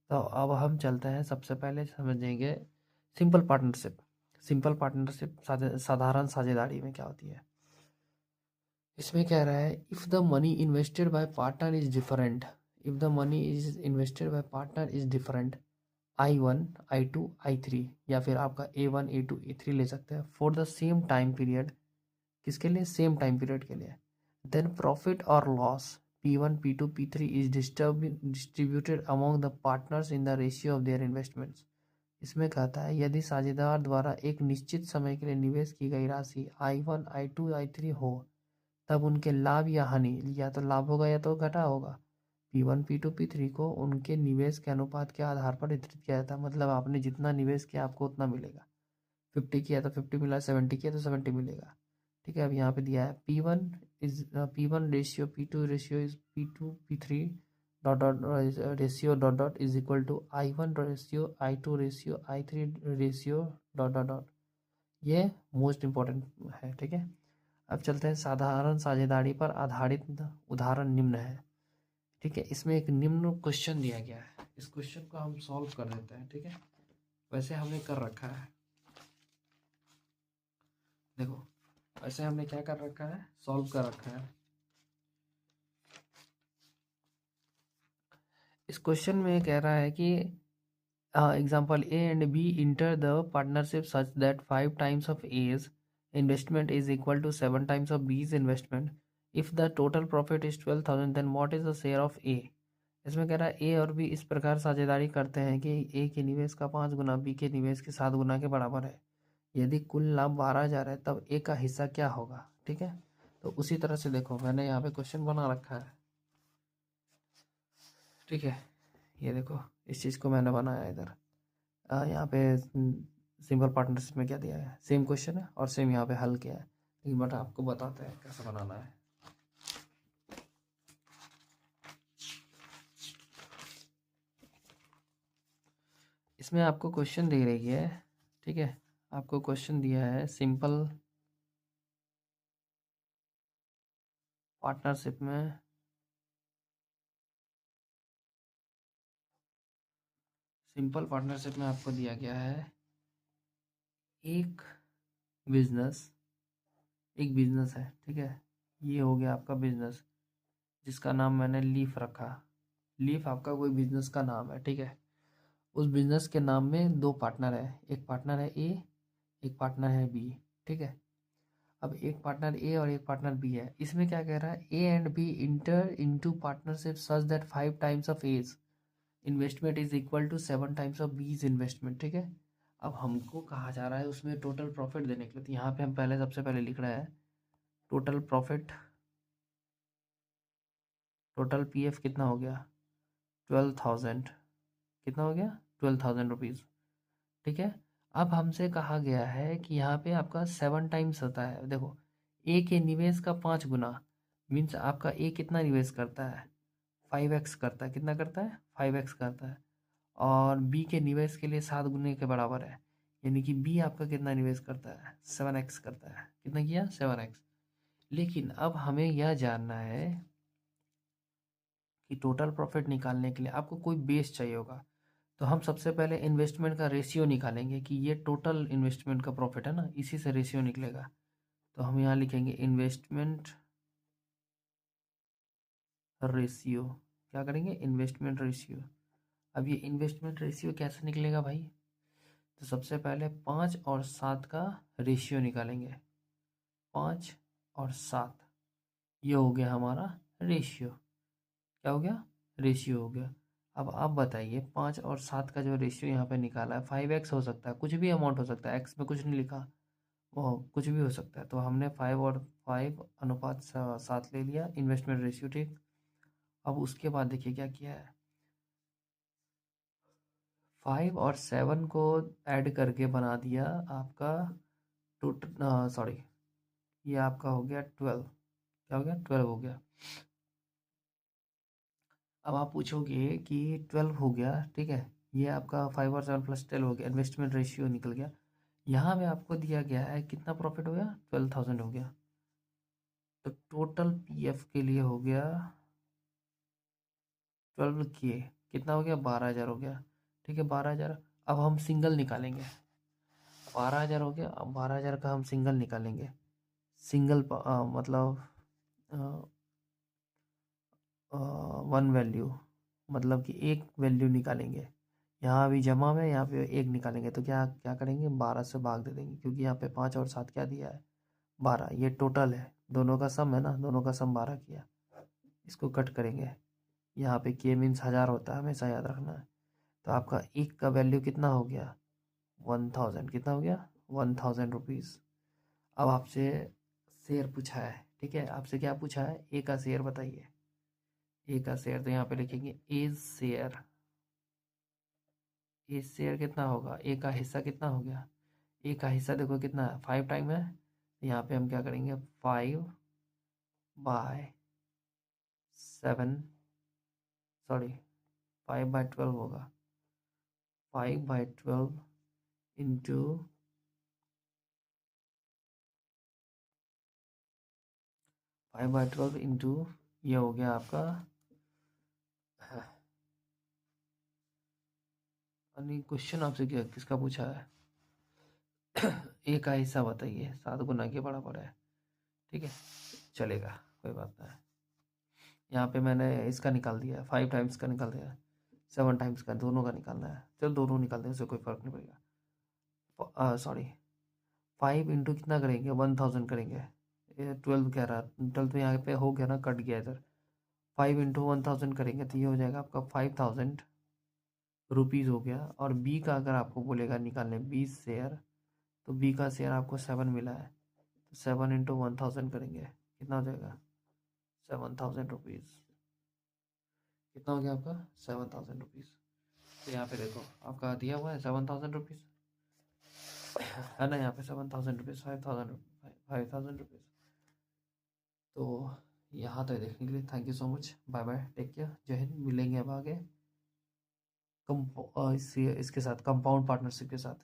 तो अब हम चलते हैं, सबसे पहले समझेंगे सिंपल पार्टनरशिप। सिंपल पार्टनरशिप साधारण साझेदारी में क्या होती है। इसमें कह रहा है if the money invested bye partner is different, if the money is invested bye partner is different I1 I2 I3, या फिर आपका A1 A2 A3 ले सकते हैं for the same time period. किसके लिए? सेम टाइम पीरियड के लिए। देन प्रॉफिट और loss P1 P2 P3 is distributed among the partners in the ratio of their investments. इसमें कहता है यदि साझेदार द्वारा एक निश्चित समय के लिए निवेश की गई राशि I1 I2 I3 हो, तब उनके लाभ या हानि, या तो लाभ होगा या तो घटा होगा, P1 P2 P3 को उनके निवेश के अनुपात के आधार पर वितरित किया जाता है। मतलब आपने जितना निवेश किया आपको उतना मिलेगा। 50 किया तो 50 मिला, 70 किया तो 70 मिलेगा। ठीक है, अब यहाँ पे दिया है P1 ratio P2 ratio is P2 P3 dot dot ratio dot dot is equal to I1 ratio I2 ratio I3 ratio dot dot dot. ये मोस्ट इम्पोर्टेंट है। ठीक है, अब चलते हैं साधारण साझेदारी पर आधारित उदाहरण निम्न है। ठीक है, इसमें एक निम्न क्वेश्चन दिया गया है, इस क्वेश्चन को हम सॉल्व कर देते हैं। ठीक है, वैसे हमने कर रखा है, देखो वैसे हमने क्या कर रखा है, सॉल्व कर रखा है। इस क्वेश्चन में कह रहा है कि example A and B inter the partnership such that 5 times of A's investment is equal to 7 times of B's investment. If the total profit is 12,000 then what is the share of A। इसमें कह रहा है A और B इस प्रकार साझेदारी करते हैं कि A के निवेश का 5 गुना B के निवेश के 7 गुना के बराबर है। यदि कुल लाभ 12,000 है तब A का हिस्सा क्या होगा। ठीक है, तो उसी तरह से देखो मैंने यहाँ पे क्वेश्चन बना रखा है। ठीक है, ये देखो इस चीज़ को मैंने बनाया इधर। यहाँ पे सिंपल पार्टनरशिप में क्या दिया है, सेम क्वेश्चन है और सेम यहाँ पे हल किया है, लेकिन बट आपको बताते हैं कैसे बनाना है। इसमें आपको क्वेश्चन दे रही है, ठीक है, आपको क्वेश्चन दिया है सिंपल पार्टनरशिप में, सिंपल पार्टनरशिप में आपको दिया गया है एक बिजनेस, एक बिजनेस है। ठीक है, ये हो गया आपका बिजनेस जिसका नाम मैंने लीफ रखा। लीफ आपका कोई बिजनेस का नाम है। ठीक है, उस बिजनेस के नाम में दो पार्टनर है, एक पार्टनर है ए, एक पार्टनर है बी। ठीक है, अब एक पार्टनर ए और एक पार्टनर बी है। इसमें क्या कह रहा है, A and B inter into partnership such that 5 times of A's investment is equal to 7 times of B's investment. ठीक है, अब हमको कहा जा रहा है उसमें टोटल प्रॉफिट देने के लिए, तो यहाँ पे हम पहले सबसे पहले लिख रहे हैं टोटल प्रॉफिट, टोटल पीएफ कितना हो गया 12,000, कितना हो गया 12,000 रुपीज़। ठीक है, अब हमसे कहा गया है कि यहाँ पे आपका 7 टाइम्स होता है। देखो ए के निवेश का 5 गुना मीन्स आपका ए कितना निवेश करता है 5x करता है, कितना करता है 5x करता है, और बी के निवेश के लिए 7 गुने के बराबर है, यानी कि बी आपका कितना निवेश करता है 7x करता है। कितना किया 7x। लेकिन अब हमें यह जानना है कि टोटल प्रॉफिट निकालने के लिए आपको कोई बेस चाहिए होगा। तो हम सबसे पहले इन्वेस्टमेंट का रेशियो निकालेंगे कि ये टोटल इन्वेस्टमेंट का प्रॉफिट है ना, इसी से रेशियो निकलेगा। तो हम यहाँ लिखेंगे इन्वेस्टमेंट रेशियो, क्या करेंगे इन्वेस्टमेंट रेशियो। अब ये इन्वेस्टमेंट रेशियो कैसे निकलेगा भाई, तो सबसे पहले 5 और 7 का रेशियो निकालेंगे। 5 और 7 ये हो गया हमारा रेशियो। क्या हो गया रेशियो हो गया। अब आप बताइए 5 और 7 का जो रेशियो यहाँ पे निकाला है 5x हो सकता है, कुछ भी अमाउंट हो सकता है, एक्स में कुछ नहीं लिखा, वो कुछ भी हो सकता है। तो हमने 5 और 5 अनुपात 7 ले लिया इन्वेस्टमेंट रेशियो। ठीक, अब उसके बाद देखिए क्या किया है, 5 और 7 को ऐड करके बना दिया आपका टोटल, सॉरी ये आपका हो गया 12, क्या हो गया 12 हो गया। अब आप पूछोगे कि 12 हो गया, ठीक है, ये आपका 5 और 7 प्लस 12 हो गया, इन्वेस्टमेंट रेशियो निकल गया। यहाँ पे आपको दिया गया है कितना प्रॉफिट हो गया 12,000 हो गया, तो टोटल पीएफ के लिए हो गया 12K। कितना हो गया, 12,000 हो गया। ठीक है, 12,000। अब हम सिंगल निकालेंगे। 12,000 हो गया, अब 12,000 का हम सिंगल निकालेंगे। सिंगल मतलब वन वैल्यू, मतलब कि एक वैल्यू निकालेंगे। यहाँ अभी जमा में, यहाँ पे एक निकालेंगे तो क्या क्या करेंगे, 12 से भाग दे देंगे, क्योंकि यहाँ पे 5 और 7 क्या दिया है, 12। ये टोटल है, दोनों का सम है ना, दोनों का सम 12 किया। इसको कट करेंगे। यहाँ पे के मीन्स 1000 होता है, हमेशा याद रखना है। तो आपका एक का वैल्यू कितना हो गया, 1000। कितना हो गया, 1000 रुपीज़। अब आपसे शेयर पूछा है, ठीक है, आपसे क्या पूछा है, ए का शेयर बताइए। ए का शेयर तो यहाँ पे लिखेंगे ए शेयर। ए शेयर कितना होगा, ए का हिस्सा कितना हो गया, ए का हिस्सा देखो कितना है, 5 टाइम है। यहाँ पे हम क्या करेंगे, 5/7, सॉरी 5/12 होगा। 5/12 इंटू 5/12 इंटू, ये हो गया आपका, यानी क्वेश्चन आपसे क्या किसका पूछा है, ए का हिस्सा बताइए, 7 गुना के बराबर है। ठीक है, चलेगा, कोई बात नहीं। यहाँ पे मैंने इसका निकाल दिया है, 5 टाइम्स का निकाल दिया है, 7 टाइम्स का, दोनों का निकालना है। चलो दोनों निकाल दें, उससे कोई फ़र्क नहीं पड़ेगा। सॉरी, 5 इंटू कितना करेंगे, 1000 करेंगे। ये 12 कह रहा, 12 तो यहाँ पे हो गया ना, कट गया इधर। 5 इंटू 1000 करेंगे तो ये हो जाएगा आपका 5000 रुपीज़ हो गया। और बी का अगर आपको बोलेगा निकालने 20 शेयर, तो बी का शेयर आपको 7 मिला है, तो 7 इंटू 1000 करेंगे, कितना हो जाएगा, 7000 रुपीज़। कितना हो गया आपका, 7000 रुपीज़। तो यहाँ पे देखो आपका दिया हुआ है 7000 रुपीज़, है ना, यहाँ पे 7000 रुपीज़, 5000 रुपीज़। तो यहाँ तक देखने के लिए thank you so much, bye bye, take care, जय हिंद। मिलेंगे अब आगे इसके साथ, कंपाउंड पार्टनरशिप के साथ।